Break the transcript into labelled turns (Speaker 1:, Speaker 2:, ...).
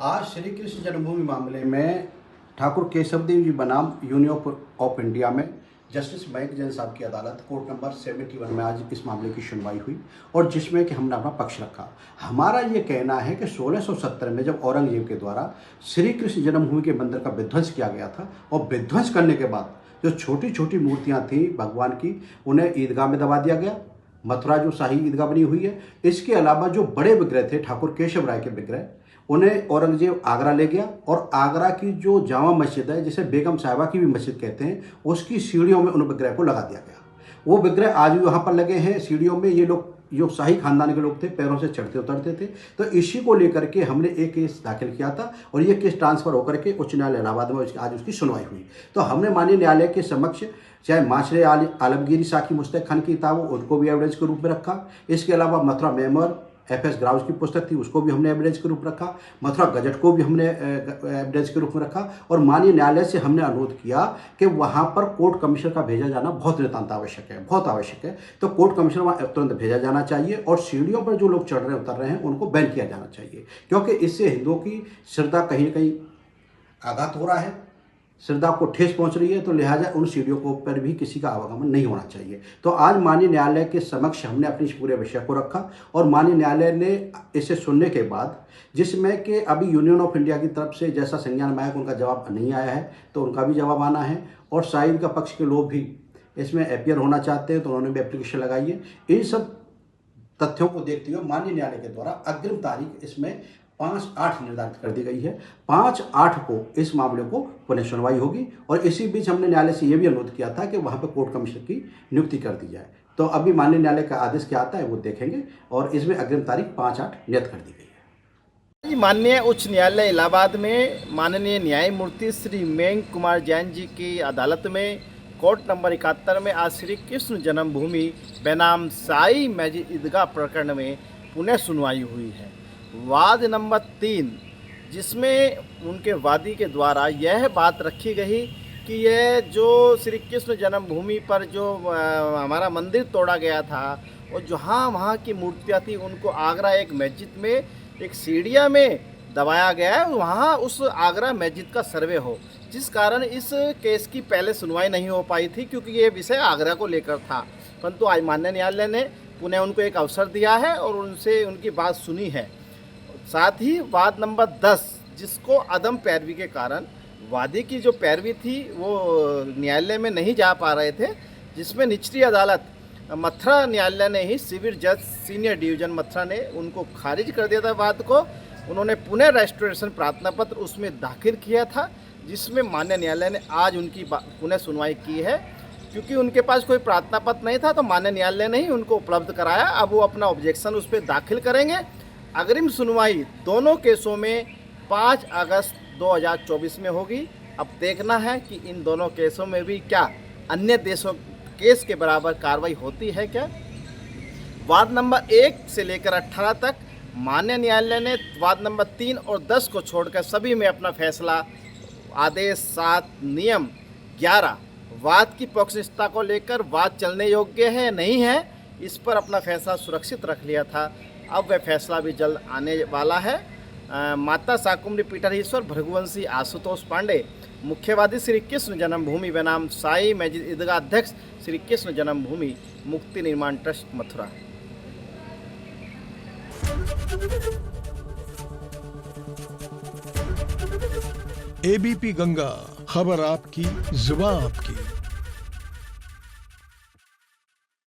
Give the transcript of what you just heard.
Speaker 1: आज श्री कृष्ण जन्मभूमि मामले में ठाकुर केशवदेव जी बनाम यूनियन ऑफ इंडिया में जस्टिस मयंक जैन साहब की अदालत कोर्ट नंबर 71 में आज इस मामले की सुनवाई हुई और जिसमें कि हमने अपना पक्ष रखा। हमारा ये कहना है कि 1670 में जब औरंगजेब के द्वारा श्री कृष्ण जन्मभूमि के मंदिर का विध्वंस किया गया था और विध्वंस करने के बाद जो छोटी छोटी मूर्तियाँ थीं भगवान की, उन्हें ईदगाह में दबा दिया गया। मथुरा जो शाही ईदगाह बनी हुई है, इसके अलावा जो बड़े विग्रह थे ठाकुर केशव राय के विग्रह, उन्हें औरंगजेब आगरा ले गया और आगरा की जो जामा मस्जिद है, जिसे बेगम साहिबा की भी मस्जिद कहते हैं, उसकी सीढ़ियों में उन विग्रह को लगा दिया गया। वो विग्रह आज भी वहाँ पर लगे हैं सीढ़ियों में। ये लोग जो शाही खानदान के लोग थे पैरों से चढ़ते उतरते थे। तो इसी को लेकर के हमने एक केस दाखिल किया था और ये केस ट्रांसफर होकर के उच्च न्यायालय इलाहाबाद में आज उसकी सुनवाई हुई। तो हमने माननीय न्यायालय के समक्ष चाहे माशरे आलमगीरी साकी मुस्तक खान की किताब हो, उनको भी एविडेंस के रूप में रखा। इसके अलावा मथुरा मेमोर एफ.एस. ग्राउस की पुस्तक थी, उसको भी हमने एविडेंस के रूप में रखा। मथुरा गजट को भी हमने एविडेंस के रूप में रखा और माननीय न्यायालय से हमने अनुरोध किया कि वहाँ पर कोर्ट कमिश्नर का भेजा जाना बहुत नितांत आवश्यक है, बहुत आवश्यक है। तो कोर्ट कमिश्नर वहाँ तुरंत भेजा जाना चाहिए और सीढ़ियों पर जो लोग चढ़ रहे उतर रहे हैं उनको बैन किया जाना चाहिए, क्योंकि इससे हिंदुओं की श्रद्धा कहीं ना कहीं आघात हो रहा है, श्रद्धा को ठेस पहुंच रही है। तो लिहाजा उन सीढ़ियों को पर भी किसी का आवागमन नहीं होना चाहिए। तो आज माननीय न्यायालय के समक्ष हमने अपनी इस पूरे विषय को रखा और माननीय न्यायालय ने इसे सुनने के बाद, जिसमें कि अभी यूनियन ऑफ इंडिया की तरफ से जैसा संज्ञान में आया उनका जवाब नहीं आया है, तो उनका भी जवाब आना है और शाहिद का पक्ष के लोग भी इसमें अपियर होना चाहते हैं, तो उन्होंने भी एप्लीकेशन लगाई है। इन सब तथ्यों को देखते हुए माननीय न्यायालय के द्वारा अग्रिम तारीख इसमें 5/8 निर्धारित कर दी गई है। 5/8 को इस मामले को पुनः सुनवाई होगी और इसी बीच हमने न्यायालय से यह भी अनुरोध किया था कि वहाँ पर कोर्ट कमिश्नर की नियुक्ति कर दी जाए। तो अभी माननीय न्यायालय का आदेश क्या आता है वो देखेंगे और इसमें अग्रिम तारीख 5/8 नियत कर दी गई है।
Speaker 2: माननीय उच्च न्यायालय इलाहाबाद में माननीय न्यायमूर्ति श्री मयंक कुमार जैन जी की अदालत में कोर्ट नंबर 71 में आज श्री कृष्ण जन्मभूमि बेनाम साई मस्जिद ईदगाह प्रकरण में पुनः सुनवाई हुई है। वाद नंबर 3, जिसमें उनके वादी के द्वारा यह बात रखी गई कि यह जो श्री कृष्ण जन्मभूमि पर जो हमारा मंदिर तोड़ा गया था और जहाँ वहाँ की मूर्तियाँ थी उनको आगरा एक मस्जिद में एक सीढ़िया में दबाया गया है, वहाँ उस आगरा मस्जिद का सर्वे हो, जिस कारण इस केस की पहले सुनवाई नहीं हो पाई थी क्योंकि ये विषय आगरा को लेकर था। परंतु आज माननीय न्यायालय ने पुनः उनको एक अवसर दिया है और उनसे उनकी बात सुनी है। साथ ही वाद नंबर 10, जिसको अदम पैरवी के कारण वादी की जो पैरवी थी वो न्यायालय में नहीं जा पा रहे थे, जिसमें निचली अदालत मथुरा न्यायालय ने ही सिविल जज सीनियर डिवीजन मथुरा ने उनको खारिज कर दिया था। वाद को उन्होंने पुनः रेस्टोरेशन प्रार्थना पत्र उसमें दाखिल किया था, जिसमें माननीय न्यायालय ने आज उनकी पुनः सुनवाई की है। क्योंकि उनके पास कोई प्रार्थना पत्र नहीं था तो माननीय न्यायालय ने ही उनको उपलब्ध कराया। अब वो अपना ऑब्जेक्शन उस पर दाखिल करेंगे। अग्रिम सुनवाई दोनों केसों में 5 अगस्त 2024 में होगी। अब देखना है कि इन दोनों केसों में भी क्या अन्य देशों केस के बराबर कार्रवाई होती है क्या। वाद नंबर 1 से लेकर 18 तक माननीय न्यायालय ने वाद नंबर 3 और 10 को छोड़कर सभी में अपना फैसला आदेश 7 नियम 11 वाद की पक्षनिष्ठता को लेकर वाद चलने योग्य है नहीं है, इस पर अपना फैसला सुरक्षित रख लिया था। अब वह फैसला भी जल्द आने वाला है। माता शाकुंभरी पीठाधीश्वर भृगुवंशी आशुतोष पांडे, मुख्यवादी श्री कृष्ण जन्मभूमि बनाम साई मस्जिद ईदगाह अध्यक्ष श्री कृष्ण जन्मभूमि मुक्ति निर्माण ट्रस्ट मथुरा।
Speaker 3: एबीपी गंगा, खबर आपकी, जुबान आपकी।